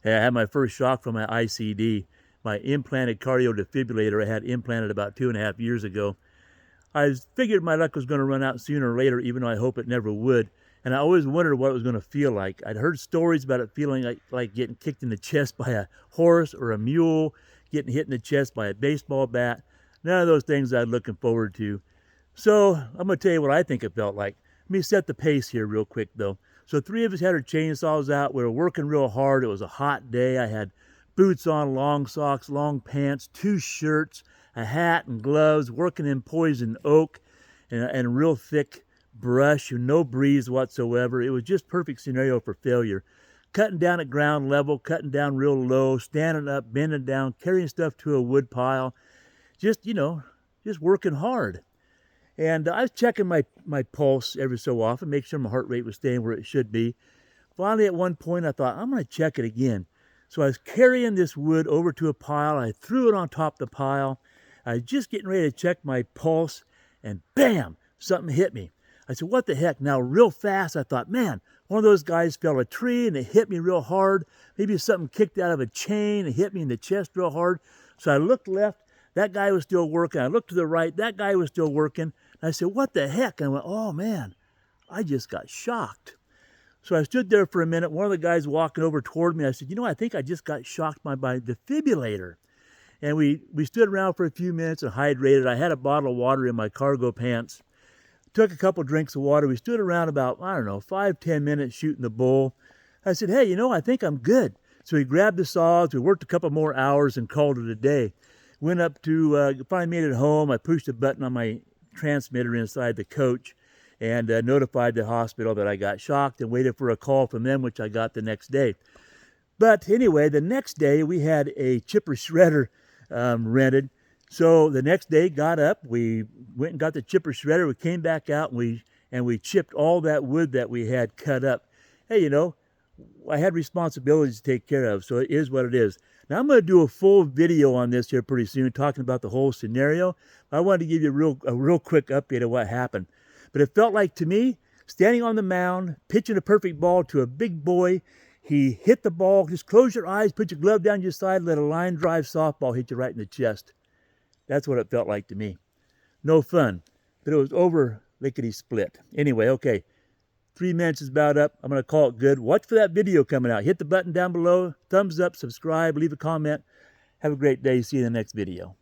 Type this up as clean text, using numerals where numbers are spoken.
Hey, I had my first shock from my ICD, my implanted cardio defibrillator I had implanted about 2.5 years ago. I figured my luck was going to run out sooner or later, even though I hope it never would. And I always wondered what it was going to feel like. I'd heard stories about it feeling like getting kicked in the chest by a horse or a mule, getting hit in the chest by a baseball bat. None of those things I was looking forward to. So I'm going to tell you what I think it felt like. Let me set the pace here real quick though. So three of us had our chainsaws out. We were working real hard. It was a hot day. I had boots on, long socks, long pants, 2 shirts, a hat and gloves, working in poison oak and real thick brush, no breeze whatsoever. It was just perfect scenario for failure. Cutting down at ground level, cutting down real low, standing up, bending down, carrying stuff to a wood pile. Just, just working hard. And I was checking my pulse every so often, make sure my heart rate was staying where it should be. Finally, at one point, I thought, I'm going to check it again. So I was carrying this wood over to a pile. I threw it on top of the pile. I was just getting ready to check my pulse, and bam, something hit me. I said, what the heck? Now, real fast, I thought, man, one of those guys fell a tree and it hit me real hard. Maybe something kicked out of a chain and hit me in the chest real hard. So I looked left. That guy was still working. I looked to the right. That guy was still working. And I said, what the heck? And I went, oh, man, I just got shocked. So I stood there for a minute. One of the guys walking over toward me. I said, I think I just got shocked by my defibrillator. And we stood around for a few minutes and hydrated. I had a bottle of water in my cargo pants. Took a couple drinks of water. We stood around about, 5-10 minutes shooting the bull. I said, hey, I think I'm good. So we grabbed the saws. We worked a couple more hours and called it a day. Went up to, finally made it home. I pushed a button on my transmitter inside the coach and notified the hospital that I got shocked and waited for a call from them, which I got the next day. But anyway, the next day we had a chipper shredder rented. So the next day, got up, we went and got the chipper shredder. We came back out and we chipped all that wood that we had cut up. Hey, I had responsibilities to take care of, so it is what it is. Now I'm going to do a full video on this here pretty soon, talking about the whole scenario. I wanted to give you a real quick update of what happened. But it felt like to me, standing on the mound, pitching a perfect ball to a big boy. He hit the ball. Just close your eyes, put your glove down your side, let a line drive softball hit you right in the chest. That's what it felt like to me. No fun, but it was over lickety-split. Anyway, okay, 3 minutes is about up. I'm going to call it good. Watch for that video coming out. Hit the button down below. Thumbs up, subscribe, leave a comment. Have a great day. See you in the next video.